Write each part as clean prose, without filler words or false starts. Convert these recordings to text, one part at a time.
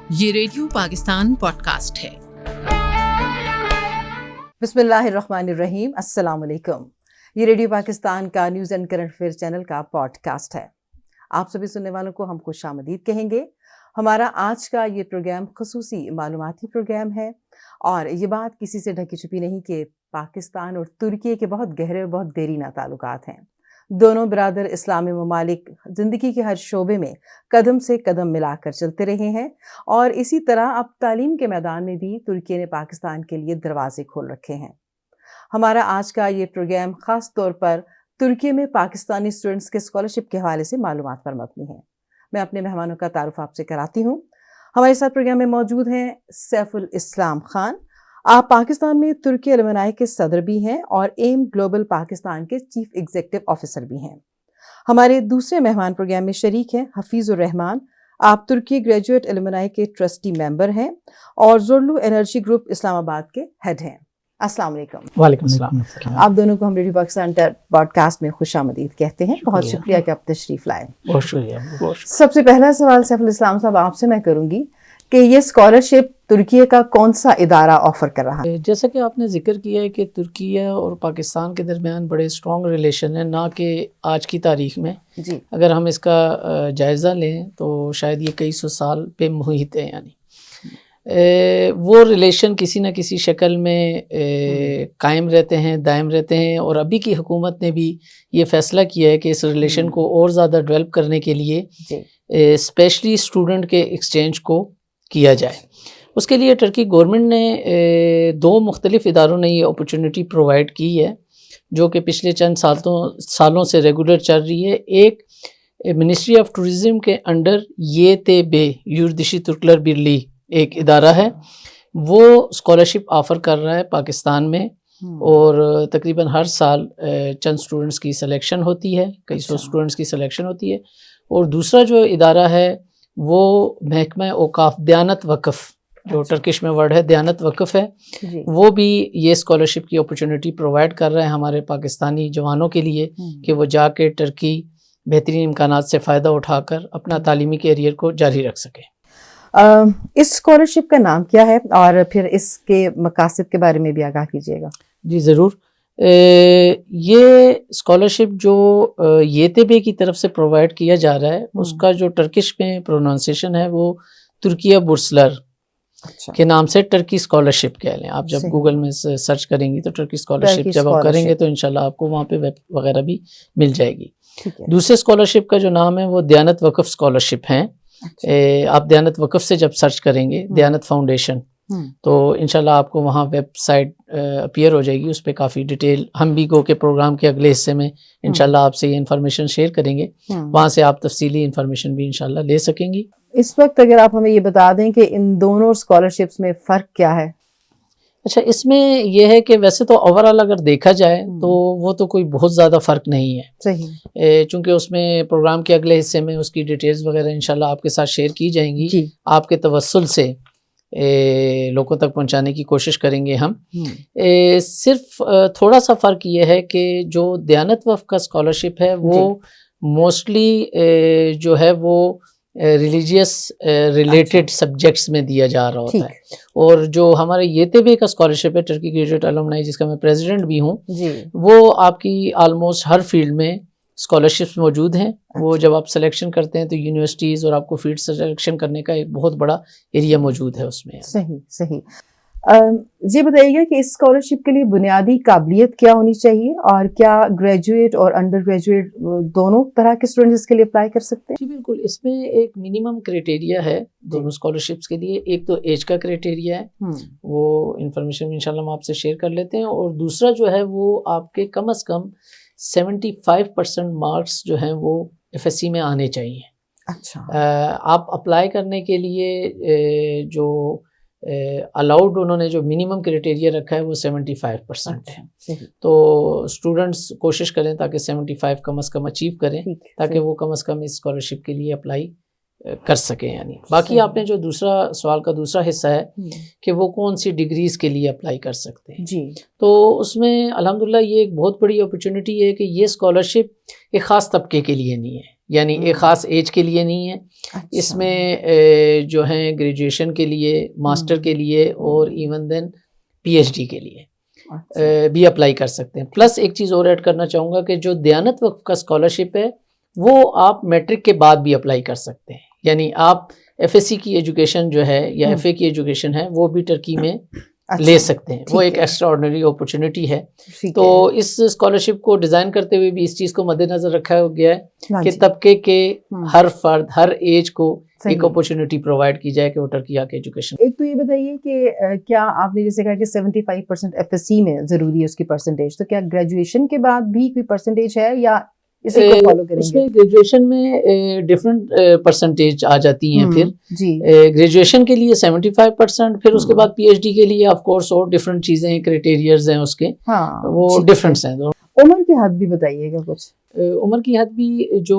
یہ radio Pakistan pod cost ہے۔ بسم اللہ الرحمن الرحیم، السلام علیکم۔ یہ ریڈیو پاکستان کا news and current affair channel کا پوڈ کاسٹ ہے۔ آپ سبھی سننے والوں کو ہم خوش آمدید کہیں گے۔ ہمارا آج کا یہ پروگرام خصوصی معلوماتی پروگرام ہے، اور یہ بات کسی سے ڈھکی چھپی نہیں کہ پاکستان اور ترکی کے بہت گہرے اور بہت دیرینہ تعلقات ہیں۔ دونوں برادر اسلامی ممالک زندگی کے ہر شعبے میں قدم سے قدم ملا کر چلتے رہے ہیں، اور اسی طرح اب تعلیم کے میدان میں بھی ترکی نے پاکستان کے لیے دروازے کھول رکھے ہیں۔ ہمارا آج کا یہ پروگرام خاص طور پر ترکی میں پاکستانی اسٹوڈنٹس کے اسکالرشپ کے حوالے سے معلومات پر مبنی ہے۔ میں اپنے مہمانوں کا تعارف آپ سے کراتی ہوں۔ ہمارے ساتھ پروگرام میں موجود ہیں سیف الاسلام خان، آپ پاکستان میں ترکی المنائی کے صدر بھی ہیں اور ایم گلوبل پاکستان کے چیف ایگزیکٹو آفیسر بھی ہیں۔ ہمارے دوسرے مہمان پروگرام میں شریک ہیں حفیظ الرحمان، آپ ترکی گریجویٹ المنائی کے ٹرسٹی ممبر ہیں اور زورلو انرجی گروپ اسلام آباد کے ہیڈ ہیں۔ السلام علیکم۔ وعلیکم السلام۔ آپ دونوں کو ہم ریڈیو پاکستان پوڈ کاسٹ میں خوش آمدید کہتے ہیں۔ بہت شکریہ کہ آپ تشریف لائے۔ بہت شکریہ۔ سب سے پہلا سوال سیف الاسلام صاحب آپ سے میں کروں گی کہ یہ اسکالرشپ ترکی کا کون سا ادارہ آفر کر رہا ہے؟ جیسا کہ آپ نے ذکر کیا ہے کہ ترکی اور پاکستان کے درمیان بڑے اسٹرانگ ریلیشن ہیں، نہ کہ آج کی تاریخ میں۔ جی، اگر ہم اس کا جائزہ لیں تو شاید یہ کئی سو سال پہ محیط ہے، یعنی وہ ریلیشن کسی نہ کسی شکل میں قائم رہتے ہیں، دائم رہتے ہیں، اور ابھی کی حکومت نے بھی یہ فیصلہ کیا ہے کہ اس ریلیشن کو اور زیادہ ڈیولپ کرنے کے لیے اسپیشلی اسٹوڈنٹ کے ایکسچینج کو کیا جائے۔ اس کے لیے ٹرکی گورنمنٹ نے دو مختلف اداروں نے یہ اپرچونٹی پرووائڈ کی ہے، جو کہ پچھلے چند سالوں سے ریگولر چل رہی ہے۔ ایک منسٹری آف ٹورزم کے انڈر YTB یوردشی ترکلر برلی ایک ادارہ ہے، وہ اسکالرشپ آفر کر رہا ہے پاکستان میں، اور تقریباً ہر سال چند اسٹوڈنٹس کی سلیکشن ہوتی ہے، کئی سو اسٹوڈنٹس کی سلیکشن ہوتی ہے۔ اور دوسرا جو ادارہ ہے وہ محکمہ اوقاف دیانت وقف، جو ٹرکش میں ورڈ ہے دیانت وقف ہے، وہ بھی یہ اسکالرشپ کی اپرچونٹی پرووائڈ کر رہے ہیں ہمارے پاکستانی جوانوں کے لیے کہ وہ جا کے ٹرکی بہترین امکانات سے فائدہ اٹھا کر اپنا تعلیمی کیریئر کو جاری رکھ سکے۔ اس اسکالرشپ کا نام کیا ہے، اور پھر اس کے مقاصد کے بارے میں بھی آگاہ کیجیے گا؟ جی ضرور۔ یہ اسکالرشپ جو YTB کی طرف سے پرووائڈ کیا جا رہا ہے، اس کا جو ٹرکش میں پروننسیشن ہے وہ ترکیہ بورسلر کے نام سے ٹرکی اسکالرشپ کہہ لیں۔ آپ جب گوگل میں سرچ کریں گی تو ٹرکی اسکالرشپ جب آپ کریں گے تو انشاءاللہ آپ کو وہاں پہ ویب وغیرہ بھی مل جائے گی۔ دوسرے اسکالرشپ کا جو نام ہے وہ دیانت وقف اسکالرشپ ہیں۔ آپ دیانت وقف سے جب سرچ کریں گے دیانت فاؤنڈیشن، تو انشاءاللہ آپ کو وہاں ویب سائٹ اپیئر ہو جائے گی، اس پہ کافی ڈیٹیل ہم بھی گو کے پروگرام کے اگلے حصے میں انشاءاللہ آپ سے یہ انفارمیشن شیئر کریں گے، وہاں سے آپ تفصیلی انفارمیشن بھی انشاءاللہ لے سکیں گی۔ اس وقت اگر آپ ہمیں یہ بتا دیں کہ ان دونوں اسکالرشپس میں فرق کیا ہے؟ اچھا، اس میں یہ ہے کہ ویسے تو اوورآل اگر دیکھا جائے تو وہ تو کوئی بہت زیادہ فرق نہیں ہے، صحیح، چونکہ اس میں پروگرام کے اگلے حصے میں اس کی ڈیٹیلز وغیرہ انشاءاللہ آپ کے ساتھ شیئر کی جائیں گی، آپ کے توسل سے لوگوں تک پہنچانے کی کوشش کریں گے ہم۔ صرف تھوڑا سا فرق یہ ہے کہ جو دیانت وقف کا اسکالرشپ ہے وہ موسٹلی جو ہے وہ ریلیجیس ریلیٹڈ سبجیکٹس میں دیا جا رہا ہوتا ہے، اور جو ہمارے YTB کا اسکالرشپ ہے ٹرکی گریجویٹ الومنائی، جس کا میں پریزیڈنٹ بھی ہوں، وہ آپ کی آلموسٹ ہر فیلڈ میں اسکالرشپس موجود ہیں۔ وہ جب آپ سلیکشن کرتے ہیں تو یونیورسٹیز اور آپ کو فیلڈ سلیکشن کرنے کا ایک بہت بڑا ایریا موجود ہے اس میں۔ صحیح۔ یہ بتائیے گا کہ اس اسکالرشپ کے لیے بنیادی قابلیت کیا ہونی چاہیے، اور کیا گریجویٹ اور انڈر گریجویٹ دونوں طرح کے اسٹوڈنٹس کے لیے اپلائی کر سکتے ہیں؟ جی بالکل، اس میں ایک منیمم کرائٹیریا ہے دونوں اسکالرشپس کے لیے۔ ایک تو ایج کا کرائٹیریا ہے، وہ انفارمیشن انشاءاللہ ہم آپ سے شیئر کر لیتے ہیں، اور دوسرا جو ہے وہ آپ کے کم از کم 75% مارکس جو ہیں وہ FSC میں آنے چاہیے۔ اچھا، آپ اپلائی کرنے کے لیے جو الاؤڈ انہوں نے جو منیمم کرائٹیریا رکھا ہے وہ 75% ہے، تو اسٹوڈنٹس کوشش کریں تاکہ 75 کم از کم اچیو کریں، تاکہ وہ کم از کم اس اسکالرشپ کے لیے اپلائی کر سکیں یعنی. باقی آپ نے جو دوسرا سوال کا دوسرا حصہ ہے کہ وہ کون سی ڈگریز کے لیے اپلائی کر سکتے ہیں, جی, تو اس میں الحمدللہ یہ ایک بہت بڑی اپرچونٹی ہے کہ یہ اسکالرشپ ایک خاص طبقے کے لیے نہیں ہے, یعنی ایک خاص ایج کے لیے نہیں ہے. اس میں جو ہیں گریجویشن کے لیے, ماسٹر کے لیے اور even then P H D کے لیے بھی اپلائی کر سکتے ہیں. پلس ایک چیز اور ایڈ کرنا چاہوں گا کہ جو دیانت وقف کا اسکالرشپ ہے وہ آپ میٹرک کے بعد بھی اپلائی کر سکتے ہیں, یعنی آپ ایف ایس سی کی ایجوکیشن جو ہے یا ایف اے کی ایجوکیشن ہے وہ بھی ٹرکی میں لے سکتے ہیں. وہ ایک ایکسٹرا آرڈنری اپرچونٹی ہے. تو اس اسکالرشپ کو ڈیزائن کرتے ہوئے بھی اس چیز کو مد نظر رکھا گیا ہے کہ طبقے کے ہر فرد, ہر ایج کو ایک اپرچونٹی پرووائڈ کی جائے کہ وہ ٹرکی آ کے ایجوکیشن. ایک تو یہ بتائیے کہ کیا آپ نے جیسے کہا کہ 75% ایف ایس سی میں ضروری ہے اس کی پرسنٹیج, تو کیا گریجویشن کے بعد بھی کوئی پرسنٹیج ہے یا اسی کو فالو کریں گے؟ اس میں گریجویشن میں ڈفرینٹ پرسنٹیج آ جاتی ہیں. پھر گریجویشن کے لیے 75%, پھر اس کے بعد پی ایچ ڈی کے لیے آف کورس اور ڈفرینٹ چیزیں ہیں, کرائٹیریاز ہیں اس کے, وہ ڈفرینٹس ہیں. عمر کی حد بھی بتائیے گا کچھ. عمر کی حد بھی جو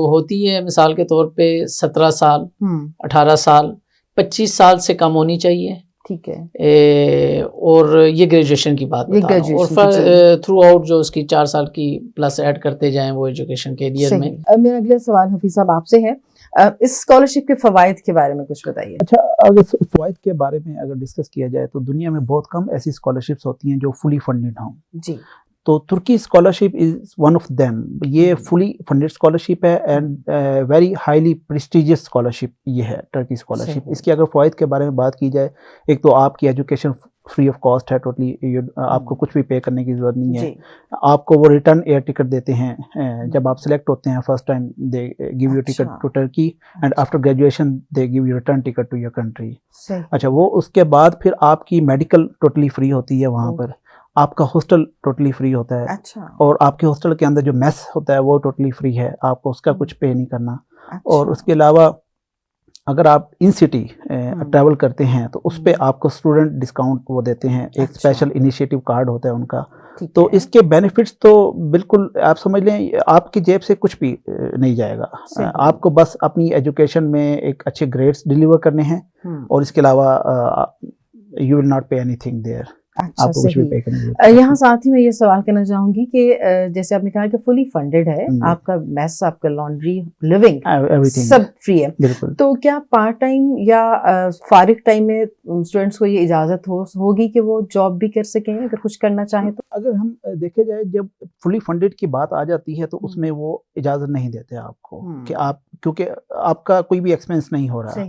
ہوتی ہے مثال کے طور پہ 17 سال, 18 سال, 25 سال سے کم ہونی چاہیے. ٹھیک ہے. اور یہ گریجویشن کی بات بتا رہا ہوں, اور تھرو آؤٹ جو اس کی 4 سال کی پلس ایڈ کرتے جائیں وہ ایجوکیشن کے ایریا میں. میرا اگلا سوال حفیظ صاحب آپ سے ہے, اس اسکالرشپ کے فوائد کے بارے میں کچھ بتائیے. اچھا, اگر فوائد کے بارے میں اگر ڈسکس کیا جائے تو دنیا میں بہت کم ایسی اسکالرشپس ہوتی ہیں جو فلی فنڈڈ ہوں. جی. تو ترکی scholarship is one of them. یہ فلی فنڈڈ اسکالرشپ ہے and very highly prestigious scholarship یہ ہے ٹرکی اسکالرشپ. اس کی اگر فوائد کے بارے میں بات کی جائے, ایک تو آپ کی ایجوکیشن فری آف کاسٹ ہے ٹوٹلی, آپ کو کچھ بھی پے کرنے کی ضرورت نہیں ہے. آپ کو وہ ریٹرن ایئر ٹکٹ دیتے ہیں جب آپ سلیکٹ ہوتے ہیں first time, they give you ticket to Turkey and after graduation they give you return ticket to your country. اچھا, وہ اس کے بعد پھر آپ کی میڈیکل ٹوٹلی فری ہوتی ہے وہاں پر, آپ کا ہاسٹل ٹوٹلی فری ہوتا ہے, اور آپ کے ہاسٹل کے اندر جو میس ہوتا ہے وہ ٹوٹلی فری ہے, آپ کو اس کا کچھ پے نہیں کرنا. اور اس کے علاوہ اگر آپ ان سٹی ٹریول کرتے ہیں تو اس پہ آپ کو اسٹوڈنٹ ڈسکاؤنٹ وہ دیتے ہیں, ایک اسپیشل انیشیٹو کارڈ ہوتا ہے ان کا. تو اس کے بینیفٹس تو بالکل آپ سمجھ لیں آپ کی جیب سے کچھ بھی نہیں جائے گا. آپ کو بس اپنی ایجوکیشن میں ایک اچھے گریڈس ڈیلیور کرنے ہیں, اور اس کے علاوہ you will not pay anything there. آپ کو کچھ بھی پے کرنا. یہاں ساتھ ہی میں یہ سوال کرنا چاہوں گی کہ جیسے آپ نے کہا کہ فلی فنڈڈ ہے, آپ کا میس, آپ کا لانڈری, لیونگ سب فری ہے, بالکل. تو کیا پارٹ ٹائم یا فارغ ٹائم میں اسٹوڈینٹس کو یہ اجازت ہوگی کہ وہ جاب بھی کر سکیں اگر کچھ کرنا چاہیں تو؟ اگر ہم دیکھے جائے جب فلی فنڈڈ کی بات آ جاتی ہے تو اس میں وہ اجازت نہیں دیتے آپ کو کہ آپ, کیونکہ آپ کا کوئی بھی ایکسپینس نہیں ہو رہا.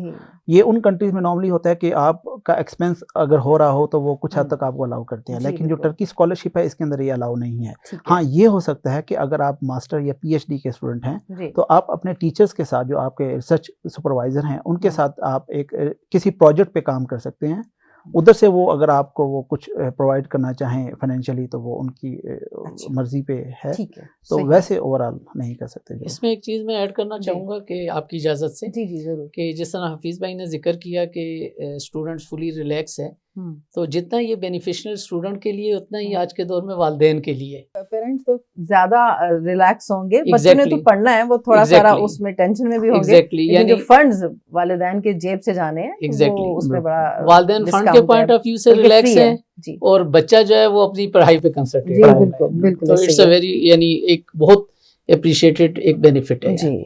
یہ ان کنٹریز میں نارملی ہوتا ہے کہ آپ کا ایکسپینس اگر ہو رہا ہو تو وہ کچھ حد تک آپ کو الاؤ کرتے ہیں, لیکن جو ٹرکی اسکالرشپ ہے اس کے اندر یہ الاؤ نہیں ہے. ہاں, یہ ہو سکتا ہے کہ اگر آپ ماسٹر یا پی ایچ ڈی کے اسٹوڈنٹ ہیں تو آپ اپنے ٹیچرز کے ساتھ, جو آپ کے ریسرچ سپروائزر ہیں, ان کے ساتھ آپ ایک کسی پروجیکٹ پہ کام کر سکتے ہیں. ادھر سے وہ اگر آپ کو وہ کچھ پرووائڈ کرنا چاہیں فائنینشلی تو وہ ان کی مرضی پہ ہے, تو ویسے اوور آل نہیں کر سکتے. اس میں ایک چیز میں ایڈ کرنا چاہوں گا کہ آپ کی اجازت سے, جی جی ضرور, کہ جس طرح حفیظ بھائی نے ذکر کیا کہ اسٹوڈنٹس فلی ریلیکس ہے, تو جتنا یہ بینیفیشنل اسٹوڈنٹ کے لیے اتنا ہی آج کے دور میں والدین کے لیے. پیرنٹس تو زیادہ ریلیکس ہوں گے, بچوں نے تو پڑھنا ہے, وہ تھوڑا سارا اس میں ٹینشن میں بھی ہوں گے, لیکن جو فنڈز والدین کے جیب سے جانے ہیں وہ اس میں بڑا, والدین فنڈ کے پوائنٹ آف ویو سے ریلیکس ہے, اور بچہ جو ہے وہ اپنی پڑھائی پہ کنسنٹریٹ ہے. بالکل, تو اٹس اے ویری, یعنی ایک بہت اپریشیٹڈ ایک بینیفٹ ہے. جی.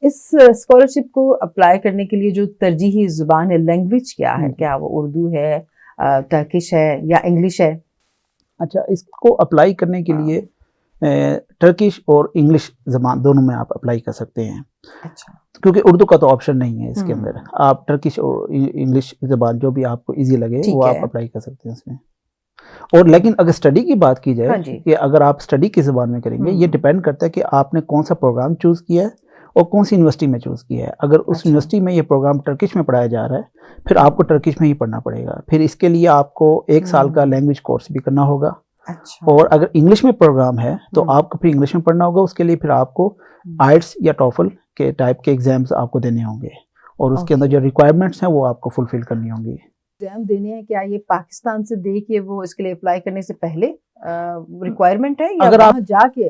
اس اسکالرشپ کو اپلائی کرنے کے لیے جو ترجیحی زبان ہے, لینگویج کیا ہے؟ کیا وہ اردو ہے, ٹرکش ہے یا انگلش ہے؟ اچھا, اس کو اپلائی کرنے کے لیے ٹرکش اور انگلش زبان دونوں میں آپ اپلائی کر سکتے ہیں. اچھا, کیونکہ اردو کا تو آپشن نہیں ہے اس کے اندر. آپ ٹرکش اور انگلش زبان جو بھی آپ کو ایزی لگے وہ آپ اپلائی کر سکتے ہیں اس میں. اور لیکن اگر اسٹڈی کی بات کی جائے کہ اگر آپ اسٹڈی کی زبان میں کریں گے, یہ ڈپینڈ کرتا ہے کہ آپ نے کون سا پروگرام چوز کیا ہے اور کون سی یونیورسٹی میں چوز کیا ہے. اگر اس یونیورسٹی میں یہ پروگرام ٹرکش میں پڑھایا جا رہا ہے, پھر آپ کو ٹرکش میں ہی پڑھنا پڑے گا. پھر اس کے لیے آپ کو 1 سال کا لینگویج کورس بھی کرنا ہوگا. اور اگر انگلش میں پروگرام ہے تو آپ کو پھر انگلش میں پڑھنا ہوگا. اس کے لیے پھر آپ کو آئلٹس یا ٹوفل کے ٹائپ کے ایگزامز آپ کو دینے ہوں گے, اور اس کے اندر جو ریکوائرمنٹس ہیں وہ آپ کو فلفل کرنی ہوں گی. ایگزام دینے ہیں, کیا یہ پاکستان سے دے کے وہ اس کے لیے اپلائی کرنے سے پہلے ریکوائرمنٹ ہے, یا وہاں جا کے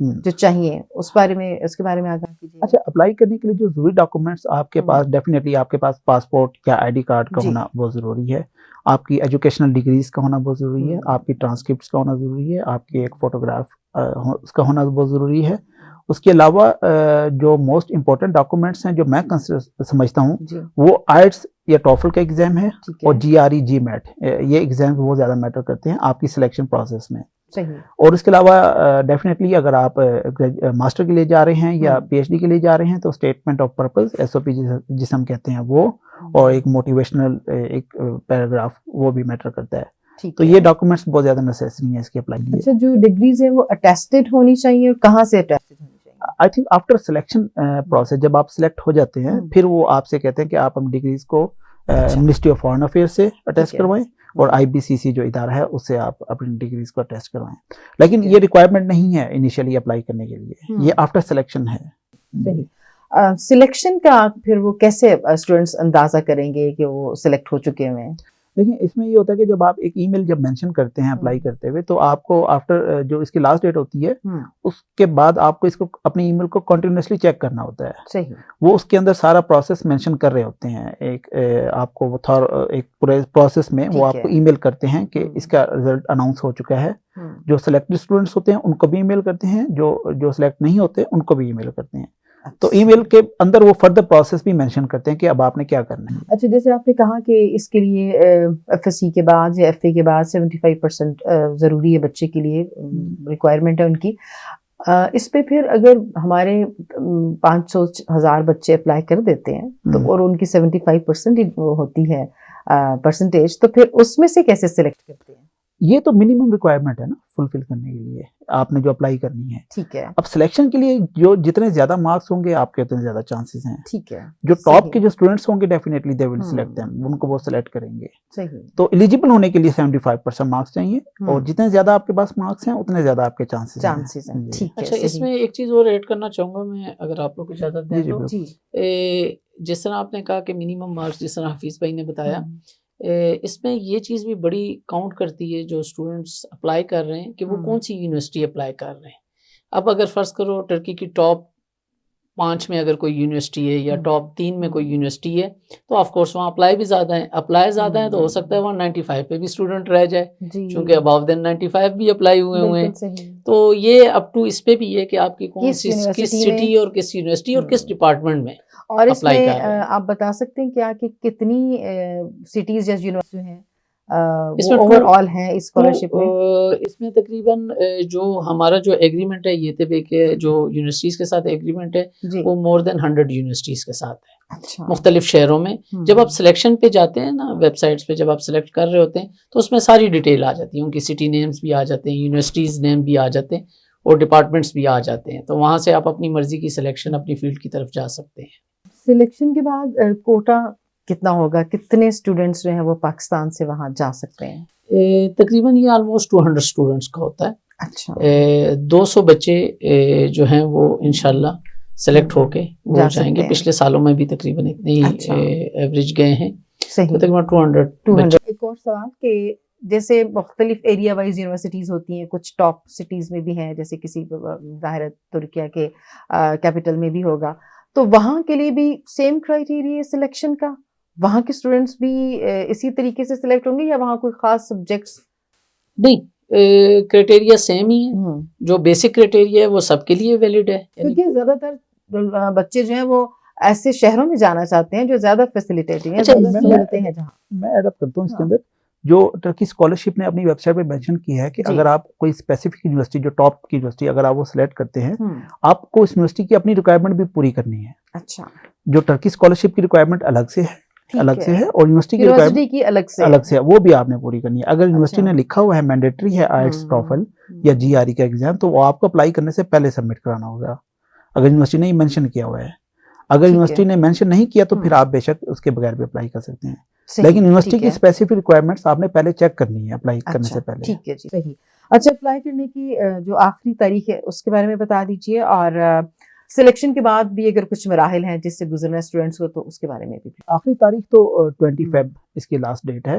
جو چاہیے اس بارے میں، اس کے بارے میں آگاہ کیجیے. اچھا، اپلائی کرنے کے لیے جو ضروری ڈاکومنٹس آپ کے پاس، ڈیفینیٹلی آپ کے پاس پاسپورٹ یا آئی ڈی کارڈ کا ہونا بہت ضروری ہے. آپ کی ایجوکیشنل ڈگریز کا ہونا بہت ضروری ہے. آپ کی ٹرانسکرپٹس کا ہونا ضروری ہے. آپ کی ایک فوٹوگراف اس کا ہونا بہت ضروری ہے. اس کے علاوہ جو موسٹ امپورٹنٹ ڈاکومنٹس ہیں جو میں سمجھتا ہوں وہ آئٹس یا ٹوفل کا ایگزام ہے اور GRE GMAT. یہ ایگزام بہت زیادہ میٹر کرتے ہیں آپ کی سلیکشن پروسیس میں. اور اس کے علاوہ ڈیفینیٹلی اگر آپ ماسٹر کے لیے جا رہے ہیں یا PhD کے لیے جا رہے ہیں تو اسٹیٹمنٹ آف پرپز SOP جس ہم کہتے ہیں وہ، اور ایک موٹیویشنل ایک پیراگراف وہ بھی میٹر کرتا ہے. تو یہ ڈاکومنٹس بہت زیادہ نیسیسری ہیں اس کے اپلائی کے لیے. اچھا، جو ڈگریز ہیں وہ اٹیسٹڈ ہونی چاہیے، اور کہاں سے اٹیسٹڈ ہونی چاہیے؟ I think after selection process جب آپ سلیکٹ ہو جاتے ہیں پھر وہ آپ سے کہتے ہیں کہ آپ اپنی ڈگریز کو منسٹری آف فارن افیئر سے اٹیسٹ کروائیں اور IBCC جو ادارہ ہے اس سے آپ اپنی ڈگریز کو اٹیسٹ کروائیں. لیکن یہ ریکوائرمنٹ نہیں ہے انیشیلی اپلائی کرنے کے لیے، یہ آفٹر سلیکشن ہے. سلیکشن کا پھر وہ کیسے اسٹوڈینٹس اندازہ کریں گے کہ وہ سلیکٹ ہو چکے ہیں؟ دیکھیں اس میں یہ ہوتا ہے کہ جب آپ ایک ای میل جب مینشن کرتے ہیں اپلائی کرتے ہوئے تو آپ کو آفٹر جو اس کی لاسٹ ڈیٹ ہوتی ہے اس کے بعد آپ کو اس کو اپنی ای میل کو کنٹینیوسلی چیک کرنا ہوتا ہے. صحیح. وہ اس کے اندر سارا پروسیس مینشن کر رہے ہوتے ہیں. ایک آپ کو ایک پورے پروسیس میں وہ آپ کو ای میل کرتے ہیں کہ اس کا رزلٹ اناؤنس ہو چکا ہے. جو سلیکٹڈ اسٹوڈنٹس ہوتے ہیں ان کو بھی ای میل کرتے ہیں، جو سلیکٹ نہیں ہوتے ان کو بھی ای میل کرتے ہیں. تو ای میل کے اندر وہ فردر پروسیس بھی مینشن کرتے ہیں کہ اب آپ نے کیا کرنا ہے. اچھا، جیسے آپ نے کہا کہ اس کے لیے FSC کے بعد یا FA کے بعد 75% ضروری ہے بچے کے لیے، ریکوائرمنٹ ہے ان کی. اس پہ پھر اگر ہمارے 500,000 بچے اپلائی کر دیتے ہیں تو اور ان کی 75% ہوتی ہے پرسنٹیج، تو پھر اس میں سے کیسے سلیکٹ کرتے ہیں؟ یہ تو منیمم ریکوائرمنٹ ہے نا فلفل کرنے کے لیے آپ نے جو اپلائی کرنی ہے. ٹھیک ہے. اب سلیکشن کے لیے جو جتنے زیادہ مارکس ہوں گے آپ کے اتنے زیادہ چانسز ہیں. ٹھیک ہے. جو ٹاپ کے جو اسٹوڈنٹس ہوں گے definitely they will select them, ان کو وہ سلیکٹ کریں گے. صحیح. تو ایلیجیبل ہونے کے لیے 75% مارکس چاہیے، اور جتنے زیادہ آپ کے پاس مارکس ہیں اتنے زیادہ آپ کے چانسز ہیں. ٹھیک ہے. اچھا، اس میں ایک چیز اور ایڈ کرنا چاہوں گا میں، اگر آپ لوگ اجازت دیں تو. جس طرح آپ نے کہا کہ منیمم مارکس، جس طرح حفیظ بھائی نے بتایا، اس میں یہ چیز بھی بڑی کاؤنٹ کرتی ہے جو اسٹوڈنٹس اپلائی کر رہے ہیں کہ وہ کون سی یونیورسٹی اپلائی کر رہے ہیں. اب اگر فرض کرو ٹرکی کی ٹاپ 5 میں اگر کوئی یونیورسٹی ہے یا ٹاپ 3 میں کوئی یونیورسٹی ہے تو آف کورس وہاں اپلائی بھی زیادہ ہیں. اپلائی زیادہ ہیں تو ہو سکتا ہے وہاں 95 پہ بھی اسٹوڈنٹ رہ جائے، چونکہ اباؤ دین 95 بھی اپلائی ہوئے ہیں. تو یہ اپ ٹو اس پہ بھی ہے کہ آپ کی کون سی کس سٹی اور کس یونیورسٹی اور کس ڈپارٹمنٹ میں. اور اس میں آپ بتا سکتے ہیں کیا کہ کتنی سٹیز یا یونیورسٹی ہیں اوور آل ہیں اس اسکالرشپ میں؟ اس میں تقریباً جو ہمارا جو ایگریمنٹ ہے یہ طبع کے جو یونیورسٹیز کے ساتھ ایگریمنٹ ہے وہ مور دین 100 یونیورسٹیز کے ساتھ ہے مختلف شہروں میں. جب آپ سلیکشن پہ جاتے ہیں نا ویب سائٹس پہ، جب آپ سلیکٹ کر رہے ہوتے ہیں تو اس میں ساری ڈیٹیل آ جاتی ہے، ان کی سٹی نیمز بھی آ جاتے ہیں، یونیورسٹیز نیم بھی آ جاتے ہیں اور ڈپارٹمنٹس بھی آ جاتے ہیں. تو وہاں سے آپ اپنی مرضی کی سلیکشن اپنی فیلڈ کی طرف جا سکتے ہیں. سلیکشن کے بعد کوٹا کتنا ہوگا؟ کتنے اسٹوڈنٹس جو ہیں وہ پاکستان سے وہاں جا سکتے ہیں؟ تقریباً یہ آلموسٹ 200 اسٹوڈنٹس کا ہوتا ہے. اچھا. 200 بچے جو ہیں وہ انشاءاللہ سلیکٹ ہو کے وہ جائیں گے. پچھلے سالوں میں بھی تقریباً اتنے ایوریج گئے ہیں. تقریباً 200. ایک اور سوال کہ جیسے مختلف ایریا وائز یونیورسٹیز ہوتی ہیں، کچھ ٹاپ سٹیز میں بھی ہیں، جیسے کسی ظاہر ترکیہ کے کیپٹل میں بھی ہوگا، تو وہاں کے لیے بھی سیم کرائیٹیریا سلیکشن کا؟ وہاں کے اسٹوڈنٹس بھی اسی طریقے سے سلیکٹ ہوں گے یا وہاں کوئی خاص سبجیکٹس؟ نہیں، کرائیٹیریا سیم ہی ہے. جو بیسک کرائیٹیریا ہے وہ سب کے لیے ویلڈ ہے. کیونکہ زیادہ تر بچے جو ہیں وہ ایسے شہروں میں جانا چاہتے ہیں جو زیادہ فیسیلیٹیٹنگ ہیں، زیادہ سہولتیں ہیں جہاں. میں ایڈ اپ کرتا ہوں اس کے اندر جو ٹرکی اسکالرشپ نے اپنی ویب سائٹ پہ مینشن کی ہے کہ اگر آپ کوئی اسپیسیفک یونیورسٹی جو ٹاپ کی یونیورسٹی اگر آپ وہ سلیکٹ کرتے ہیں، آپ کو اس یونیورسٹی کی اپنی ریکوائرمنٹ بھی پوری کرنی ہے. اچھا. جو ٹرکی اسکالرشپ کی ریکوائرمنٹ الگ سے ہے اور یونیورسٹی کی ریکوائرمنٹ الگ سے ہے، وہ بھی آپ نے پوری کرنی ہے. اگر یونیورسٹی نے لکھا ہوا ہے مینڈیٹری ہے آئٹس ٹوفل یا GRE کا ایگزام، تو وہ آپ کو اپلائی کرنے سے پہلے سبمٹ کرانا ہوگا اگر یونیورسٹی نے مینشن کیا ہوا ہے. اگر یونیورسٹی نے مینشن نہیں کیا تو پھر آپ بے شک اس کے بغیر بھی اپلائی کر سکتے ہیں، لیکن یونیورسٹی کی اسپیسیفک ریکوائرمنٹس آپ نے پہلے چیک کرنی ہے اپلائی کرنے سے پہلے. ٹھیک ہے جی، صحیح. اچھا، اپلائی کرنے کی جو آخری تاریخ ہے اس کے بارے میں بتا دیجیے، اور سلیکشن کے بعد بھی اگر کچھ مراحل ہیں جس سے گزرنا ہے اسٹوڈنٹس کو تو اس کے بارے میں بھی. آخری تاریخ تو 20 فیب اس کی لاسٹ ڈیٹ ہے.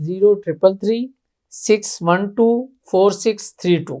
0333 612 4632।